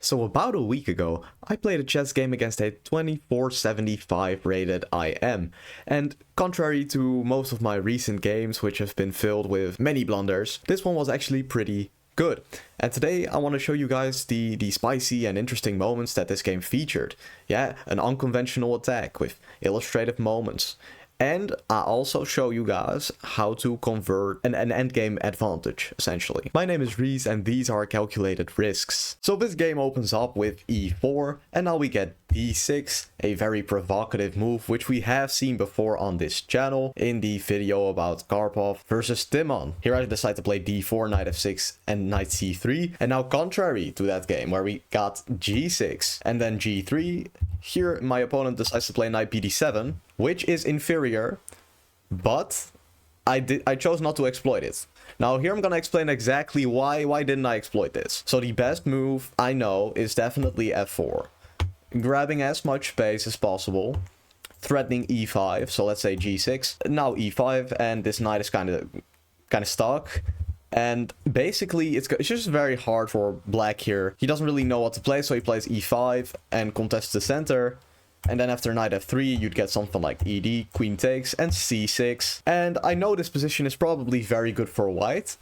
So about a week ago, I played a chess game against a 2475 rated IM, and contrary to most of my recent games which have been filled with many blunders, this one was actually pretty good. And today I want to show you guys the spicy and interesting moments that this game featured. Yeah, an unconventional attack with illustrative moments. And I also show you guys how to convert an endgame advantage, essentially. My name is Rhys and these are Calculated Risks. So this game opens up with e4 and now we get d6, a very provocative move which we have seen before on this channel in the video about Karpov versus Timon. Here I decide to play d4, knight f6 and knight c3. And now contrary to that game where we got g6 and then g3, here my opponent decides to play knight bd7, which is inferior, but I chose not to exploit it. Now here I'm gonna explain exactly why didn't I exploit this. So the best move I know is definitely f4. Grabbing as much space as possible, threatening e5, so let's say g6, now e5, and this knight is kind of stuck. And basically, it's just very hard for black here. He doesn't really know what to play, so he plays e5 and contests the center. And then after knight f3, you'd get something like ed, queen takes, and c6. And I know this position is probably very good for white,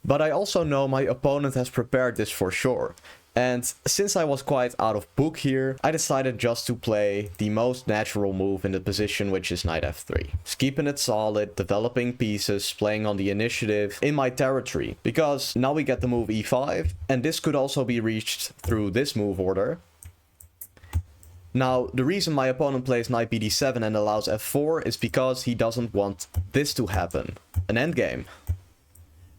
but I also know my opponent has prepared this for sure. And since I was quite out of book here, I decided just to play the most natural move in the position, which is knight f3. Just keeping it solid, developing pieces, playing on the initiative in my territory. Because now we get the move e5, and this could also be reached through this move order. Now, the reason my opponent plays knight bd7 and allows f4 is because he doesn't want this to happen, an endgame.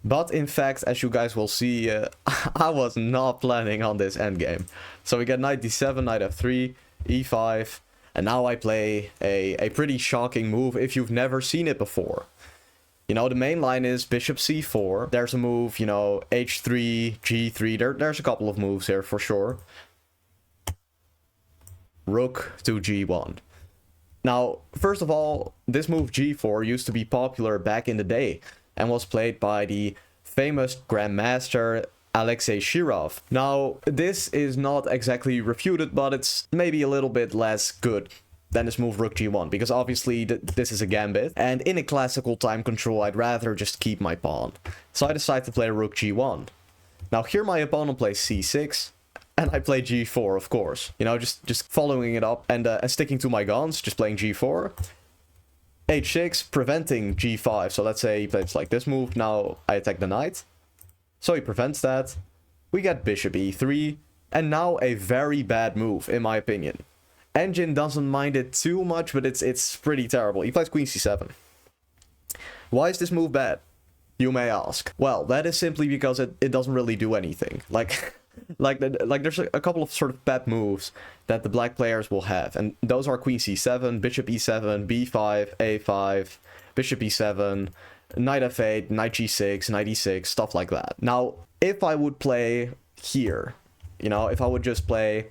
But in fact, as you guys will see, I was not planning on this endgame. So we get knight d7, knight f3, e5, and now I play a pretty shocking move if you've never seen it before. You know, the main line is bishop c4, there's a move, you know, h3, g3, there's a couple of moves here for sure. Rook to g1. Now, first of all, this move g4 used to be popular back in the day and was played by the famous grandmaster Alexei Shirov. Now, this is not exactly refuted, but it's maybe a little bit less good than this move rook g1, because obviously this is a gambit, and in a classical time control I'd rather just keep my pawn. So I decide to play rook g1. Now here my opponent plays c6, and I play g4, of course. You know, just following it up and sticking to my guns, just playing g4. h6, preventing g5. So let's say he plays like this move. Now I attack the knight. So he prevents that. We get bishop e3. And now a very bad move, in my opinion. Engine doesn't mind it too much, but it's pretty terrible. He plays queen c7. Why is this move bad? You may ask. Well, that is simply because it doesn't really do anything. Like there's a couple of sort of bad moves that the black players will have, and those are queen c7, bishop e7, b5, a5, bishop e7, knight f8, knight g6, knight e6, stuff like that. Now, if I would play here, you know, if I would just play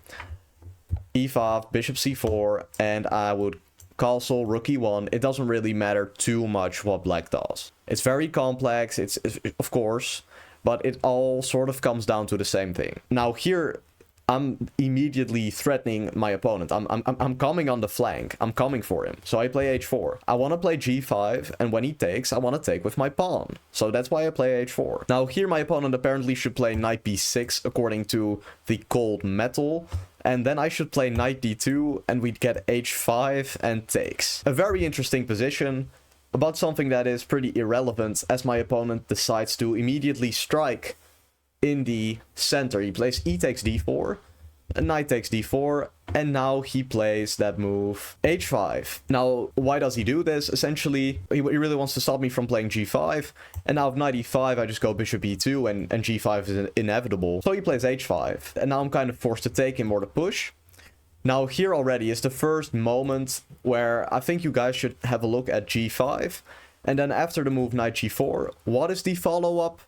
e5, bishop c4, and I would castle rook e1, it doesn't really matter too much what black does. It's very complex, it's of course, but it all sort of comes down to the same thing. Now here, I'm immediately threatening my opponent. I'm coming on the flank. I'm coming for him. So I play h4. I want to play g5, and when he takes, I want to take with my pawn. So that's why I play h4. Now here my opponent apparently should play knight b6 according to the cold metal. And then I should play knight d2, and we'd get h5 and takes. A very interesting position, about something that is pretty irrelevant as my opponent decides to immediately strike in the center. He plays e takes d4, and knight takes d4, and now he plays that move h5. Now, why does he do this? Essentially, he really wants to stop me from playing g5, and now with knight e5, I just go bishop e2, and g5 is inevitable. So he plays h5, and now I'm kind of forced to take him or to push. Now here already is the first moment where I think you guys should have a look at g5. And then after the move knight g4, what is the follow-up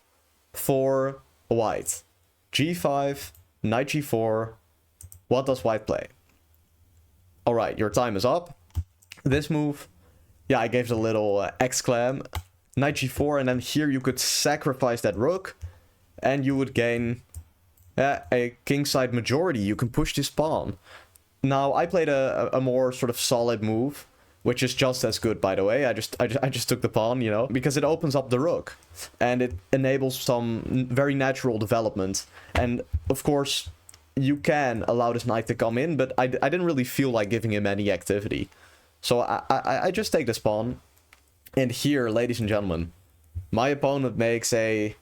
for white? g5, knight g4, what does white play? Alright, your time is up. This move, yeah, I gave the little exclam. Knight g4, and then here you could sacrifice that rook, and you would gain a kingside majority. You can push this pawn. Now, I played a more sort of solid move, which is just as good, by the way. I just took the pawn, you know, because it opens up the rook. And it enables some very natural development. And, of course, you can allow this knight to come in, but I didn't really feel like giving him any activity. So I just take this pawn. And here, ladies and gentlemen, my opponent makes a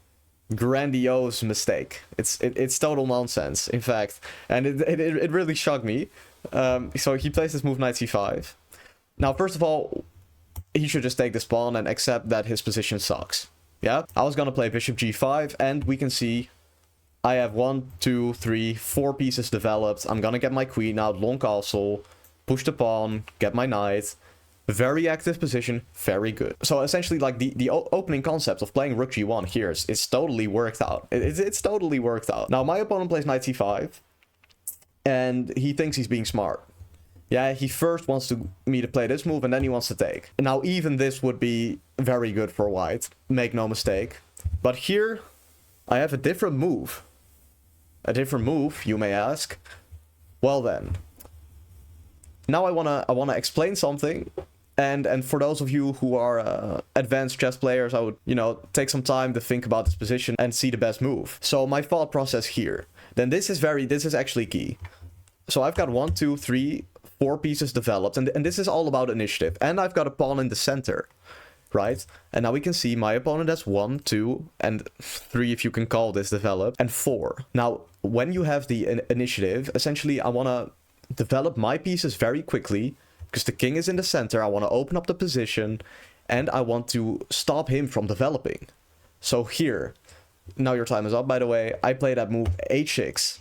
grandiose mistake. It's total nonsense, in fact. And it really shocked me. So he plays this move knight c5. Now, first of all, he should just take this pawn and accept that his position sucks. Yeah? I was gonna play bishop g5, and we can see I have 1, 2, 3, 4 pieces developed. I'm gonna get my queen out, long castle, push the pawn, get my knight. Very active position, very good. So essentially, like, the opening concept of playing rook g1 here is totally worked out. It's totally worked out. Now, my opponent plays knight c5, and he thinks he's being smart. Yeah, he first wants me to play this move, and then he wants to take. Now, even this would be very good for white, make no mistake. But here, I have a different move. A different move, you may ask. Well then. Now I wanna explain something. And for those of you who are advanced chess players, I would, you know, take some time to think about this position and see the best move. So my thought process here. Then this is actually key. So I've got 1, 2, 3, 4 pieces developed, and this is all about initiative. And I've got a pawn in the center, right? And now we can see my opponent has 1, 2, and 3, if you can call this developed, and 4. Now, when you have the initiative, essentially I want to develop my pieces very quickly, because the king is in the center. I want to open up the position, and I want to stop him from developing. So here, now your time is up, by the way, I play that move h6.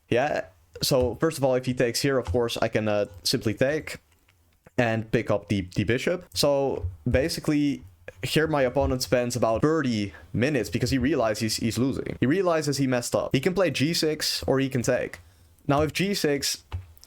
Yeah? So, first of all, if he takes here, of course, I can simply take and pick up the bishop. So, basically, here my opponent spends about 30 minutes because he realizes he's losing. He realizes he messed up. He can play g6 or he can take. Now, if g6,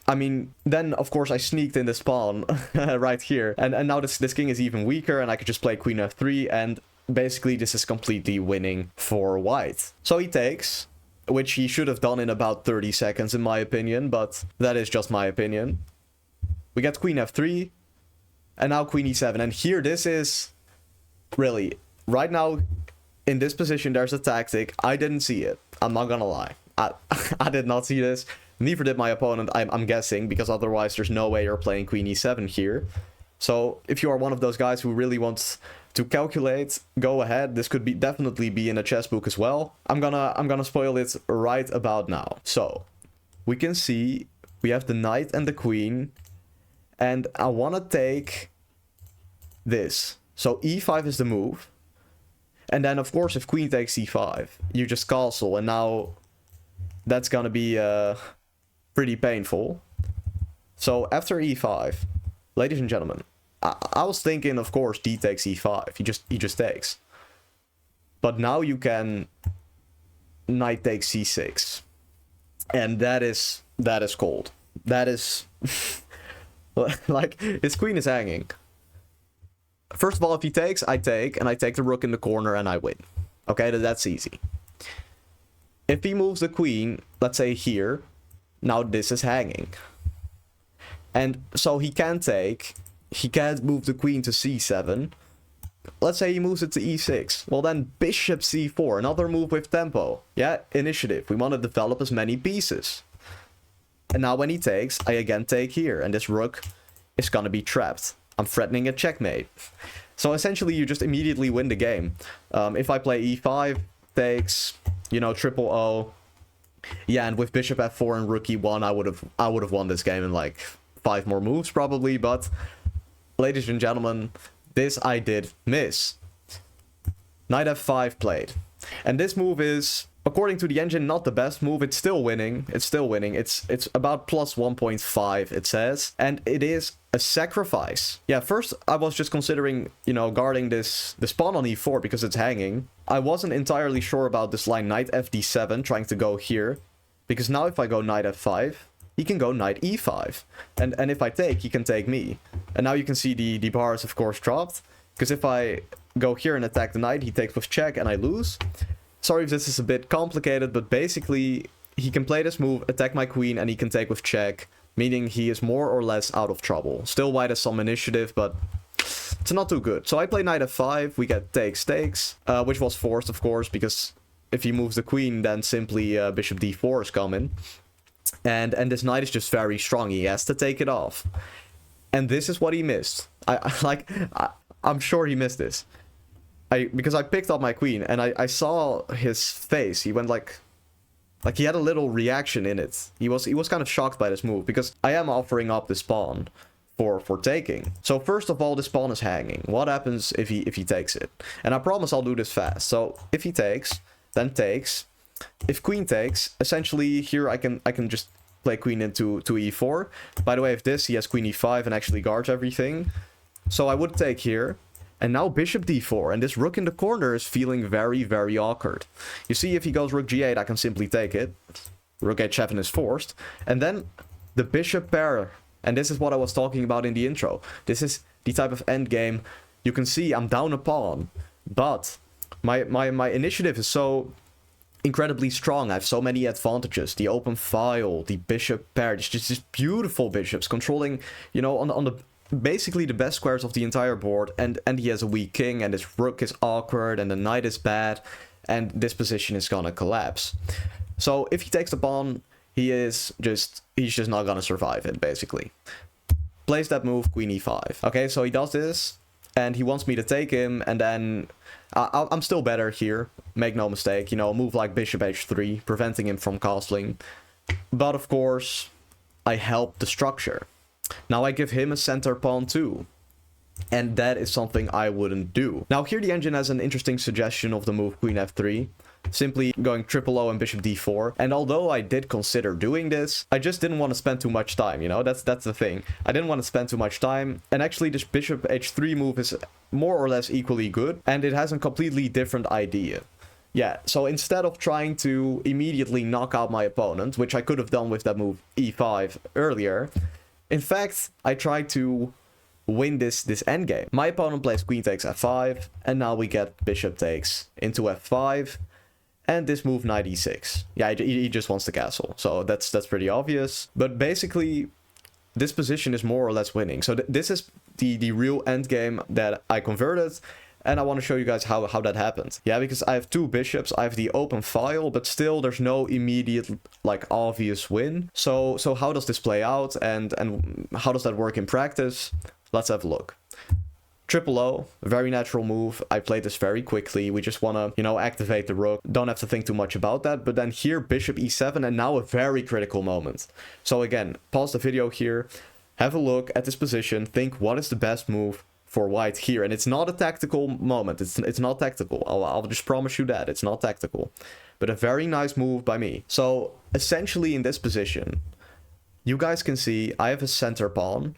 I mean, then, of course, I sneaked in this pawn right here. And now this king is even weaker, and I could just play queen f3, and basically this is completely winning for white. So he takes, which he should have done in about 30 seconds in my opinion, but that is just my opinion. We get queen f3, and now queen e7, and here this is really, right now in this position there's a tactic. I didn't see it, I'm not gonna lie. I did not see this, neither did my opponent, I'm guessing, because otherwise there's no way you're playing queen e7 here. So if you are one of those guys who really wants to calculate, go ahead. This could definitely be in a chess book as well. I'm gonna spoil it right about now. So we can see we have the knight and the queen, and I want to take this. So e5 is the move, and then of course if queen takes e5, you just castle, and now that's gonna be pretty painful. So after e5, ladies and gentlemen, I was thinking, of course, d takes e5. He just takes. But now you can knight takes c6, and that is cold. That is like, his queen is hanging. First of all, if he takes, I take, and I take the rook in the corner, and I win. Okay, that's easy. If he moves the queen, let's say here, now this is hanging, and so he can take. He can't move the queen to c7. Let's say he moves it to e6. Well then, bishop c4, another move with tempo. Yeah, initiative. We want to develop as many pieces. And now when he takes, I again take here. And this rook is gonna be trapped. I'm threatening a checkmate. So essentially, you just immediately win the game. If I play e5, takes, you know, triple O. Yeah, and with bishop f4 and rook e1, I would have won this game in like 5 more moves probably, but ladies and gentlemen, this I did miss. Knight f5 played. And this move is, according to the engine, not the best move. It's still winning. It's still winning. It's about plus 1.5, it says. And it is a sacrifice. Yeah, first I was just considering, you know, guarding this pawn on e4 because it's hanging. I wasn't entirely sure about this line knight fd7, trying to go here. Because now if I go knight f5, he can go knight e5. And if I take, he can take me. And now you can see the bar is of course dropped. Because if I go here and attack the knight, he takes with check and I lose. Sorry if this is a bit complicated, but basically he can play this move, attack my queen, and he can take with check, meaning he is more or less out of trouble. Still white has some initiative, but it's not too good. So I play knight f5, we get takes, which was forced, of course, because if he moves the queen, then simply bishop d4 is coming. And this knight is just very strong. He has to take it off. And this is what he missed. I'm sure he missed this. Because I picked up my queen, and I saw his face. He went like he had a little reaction in it. He was kind of shocked by this move, because I am offering up this pawn for taking. So first of all, this pawn is hanging. What happens if he takes it? And I promise I'll do this fast. So if he takes, then takes. If queen takes, essentially here I can just play queen into e4. By the way, if this, he has queen e5 and actually guards everything. So I would take here. And now bishop d4, and this rook in the corner is feeling very, very awkward. You see, if he goes rook g8, I can simply take it. Rook h7 is forced. And then the bishop pair. And this is what I was talking about in the intro. This is the type of endgame. You can see I'm down a pawn. But my initiative is so incredibly strong. I have so many advantages. The open file, the bishop pair. It's just beautiful bishops controlling, you know, on the basically the best squares of the entire board, and he has a weak king, and his rook is awkward, and the knight is bad, and this position is gonna collapse. So if he takes the pawn, he's just not gonna survive it, basically. Plays that move, queen e5. Okay, so he does this, and he wants me to take him, and then I'm still better here, make no mistake, you know, move like bishop h3, preventing him from castling. But of course, I help the structure. Now I give him a center pawn too. And that is something I wouldn't do. Now here the engine has an interesting suggestion of the move queen f3. Simply going triple O and bishop d4. And although I did consider doing this, I just didn't want to spend too much time, you know? That's the thing. I didn't want to spend too much time. And actually this bishop h3 move is more or less equally good. And it has a completely different idea. Yeah, so instead of trying to immediately knock out my opponent, which I could have done with that move e5 earlier, in fact, I tried to win this endgame. My opponent plays queen takes f5, and now we get bishop takes into f5, and this move knight e6. Yeah, he just wants the castle, so that's pretty obvious. But basically, this position is more or less winning. So this is the real endgame that I converted, and I want to show you guys how that happened. Yeah, because I have two bishops, I have the open file, but still there's no immediate, like, obvious win. So how does this play out, and how does that work in practice? Let's have a look. Triple O, a very natural move. I played this very quickly. We just want to, you know, activate the rook. Don't have to think too much about that. But then here, bishop e7, and now a very critical moment. So again, pause the video here, have a look at this position, think what is the best move for white here. And it's not a tactical moment. It's not tactical. I'll just promise you that. It's not tactical. But a very nice move by me. So essentially in this position, you guys can see I have a center pawn,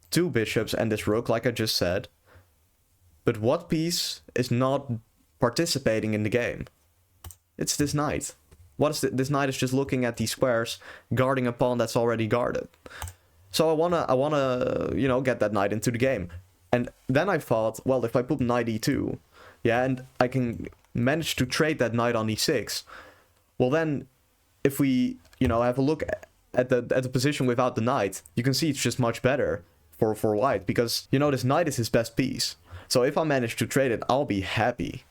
two bishops, and this rook, like I just said. But what piece is not participating in the game? It's this knight. What is this knight is just looking at these squares, guarding a pawn that's already guarded. So I wanna, you know, get that knight into the game. And then I thought, well, if I put knight e2, yeah, and I can manage to trade that knight on e6, well then, if we, you know, have a look at the position without the knight, you can see it's just much better for white, because, you know, this knight is his best piece. So if I manage to trade it, I'll be happy.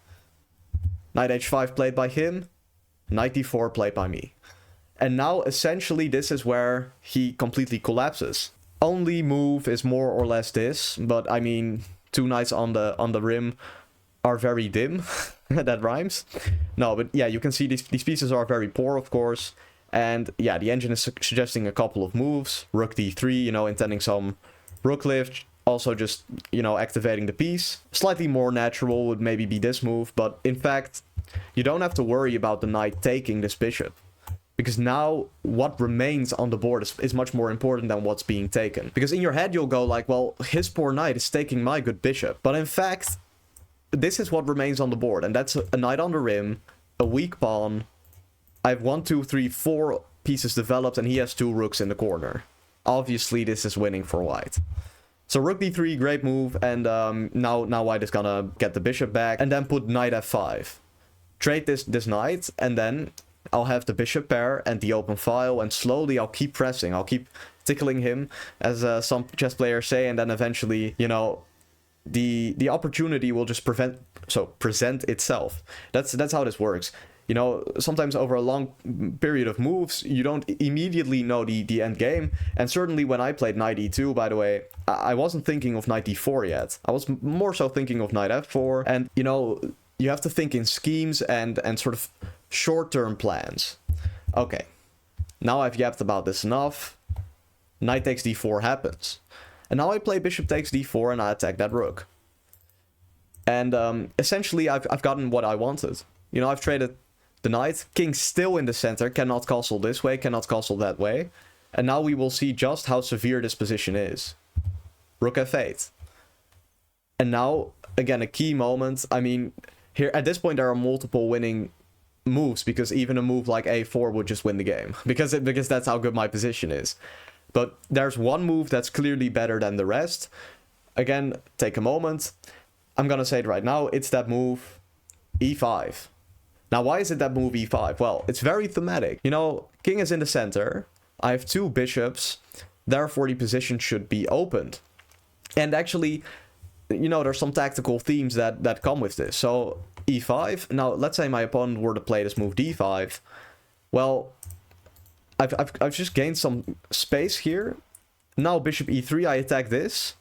Knight h5 played by him, knight d4 played by me. And now, essentially, this is where he completely collapses. Only move is more or less this, but I mean, two knights on the rim are very dim. That rhymes. No, but yeah, you can see these pieces are very poor, of course. And yeah, the engine is suggesting a couple of moves. Rook d3, you know, intending some rook lift. Also just, you know, activating the piece. Slightly more natural would maybe be this move, but in fact, you don't have to worry about the knight taking this bishop. Because now, what remains on the board is much more important than what's being taken. Because in your head, you'll go like, well, his poor knight is taking my good bishop. But in fact, this is what remains on the board. And that's a knight on the rim, a weak pawn. I have 1, 2, 3, 4 pieces developed, and he has 2 rooks in the corner. Obviously, this is winning for white. So rook d3, great move. And now white is gonna get the bishop back. And then put knight f5. Trade this knight, and then I'll have the bishop pair and the open file, and slowly I'll keep pressing. I'll keep tickling him, as some chess players say, and then eventually, you know, the opportunity will just present itself. That's how this works. You know, sometimes over a long period of moves, you don't immediately know the end game. And certainly when I played knight e2, by the way, I wasn't thinking of knight d4 yet. I was more so thinking of knight f4. And, you know, you have to think in schemes and sort of short-term plans. Okay, now I've yapped about this enough. Knight takes d4 happens. And now I play bishop takes d4 and I attack that rook. And essentially I've gotten what I wanted. You know, I've traded the knight. King still in the center, cannot castle this way, cannot castle that way. And now we will see just how severe this position is. Rook f8. And now, again, a key moment. I mean, here at this point there are multiple winning moves, because even a move like a4 would just win the game. Because that's how good my position is. But there's one move that's clearly better than the rest. Again, take a moment. I'm gonna say it right now. It's that move, e5. Now, why is it that move e5? Well, it's very thematic. You know, king is in the center. I have two bishops. Therefore, the position should be opened. And actually, you know, there's some tactical themes that come with this. So, e5. Now, let's say my opponent were to play this move d5. Well, I've just gained some space here. Now bishop e3, I attack this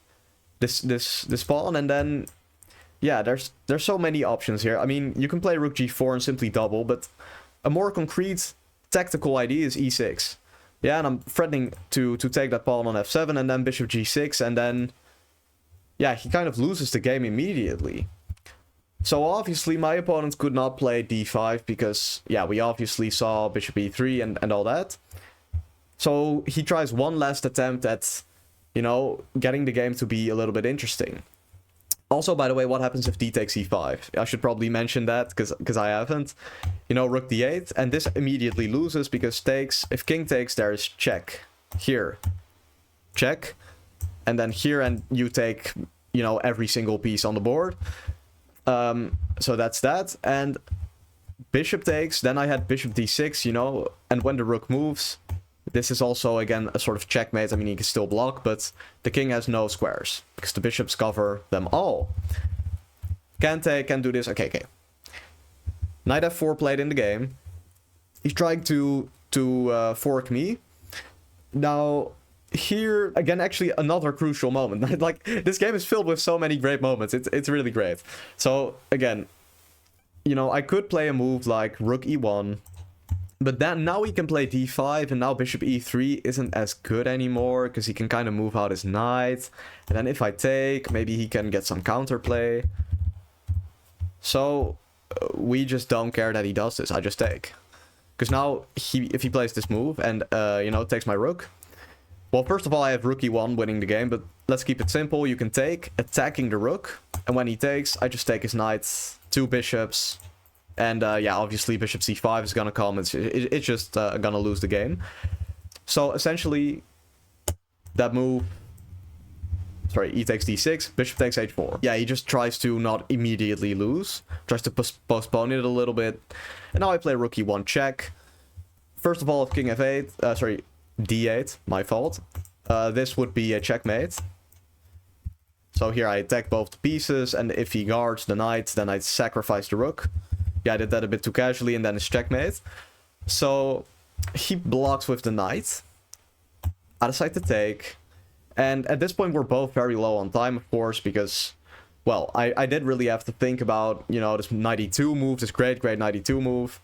pawn, and then yeah, there's so many options here. I mean, you can play rook g4 and simply double, but a more concrete tactical idea is e6. Yeah, and I'm threatening to take that pawn on f7, and then bishop g6, and then yeah, he kind of loses the game immediately. So obviously my opponent could not play d5 because, yeah, we obviously saw bishop e3 and all that. So he tries one last attempt at, you know, getting the game to be a little bit interesting. Also, by the way, what happens if d takes e5? I should probably mention that because I haven't. You know, rook d8, and this immediately loses because takes, if king takes, there is check. Here, check. And then here, and you take, you know, every single piece on the board. So that's that. And bishop takes, then I had bishop d6, you know, and when the rook moves, this is also, again, a sort of checkmate. I mean, he can still block, but the king has no squares, because the bishops cover them all. Can take, can do this. Okay. Knight f4 played in the game. He's trying to fork me. Now, here, again, actually another crucial moment. Like, this game is filled with so many great moments. It's really great. So, again, you know, I could play a move like rook e1, but then now he can play d5, and now bishop e3 isn't as good anymore, because he can kind of move out his knight. And then if I take, maybe he can get some counterplay. So, we just don't care that he does this. I just take. Because now, if he plays this move and, you know, takes my rook. Well, first of all, I have rook e1 winning the game, but let's keep it simple. You can take, attacking the rook. And when he takes, I just take his knight, two bishops. And yeah, obviously bishop c5 is gonna come. It's just gonna lose the game. So essentially, that move... Sorry, e takes d6, bishop takes h4. Yeah, he just tries to not immediately lose. Tries to postpone it a little bit. And now I play rook e1 check. First of all, if king f8... sorry, d8, my fault. This would be a checkmate. So here I attack both the pieces, and if he guards the knight, then I sacrifice the rook. Yeah, I did that a bit too casually, and then it's checkmate. So he blocks with the knight. I decide to take. And at this point, we're both very low on time, of course, because, well, I did really have to think about, you know, this knight e2 move, this great knight e2 move.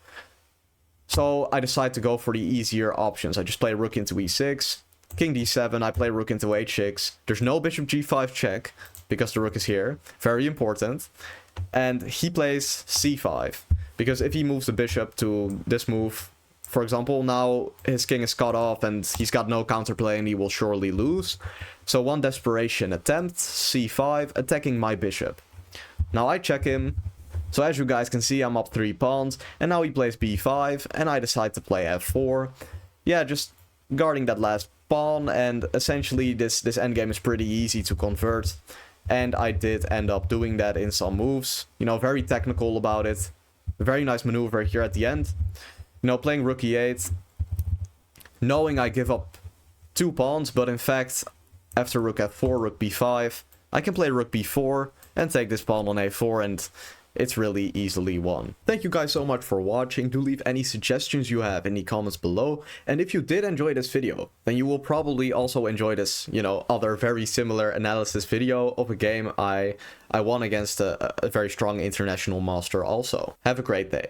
So I decide to go for the easier options. I just play rook into e6, king d7, I play rook into h6. There's no bishop g5 check, because the rook is here. Very important. And he plays c5, because if he moves the bishop to this move, for example, now his king is cut off and he's got no counterplay and he will surely lose. So one desperation attempt, c5, attacking my bishop. Now I check him. So as you guys can see, I'm up 3 pawns, and now he plays b5, and I decide to play f4. Yeah, just guarding that last pawn, and essentially this endgame is pretty easy to convert. And I did end up doing that in some moves. You know, very technical about it. A very nice maneuver here at the end. You know, playing rook e8, knowing I give up 2 pawns, but in fact, after rook f4, rook b5, I can play rook b4 and take this pawn on a4, and it's really easily won. Thank you guys so much for watching. Do leave any suggestions you have in the comments below. And if you did enjoy this video, then you will probably also enjoy this, you know, other very similar analysis video of a game I won against a very strong international master also. Have a great day.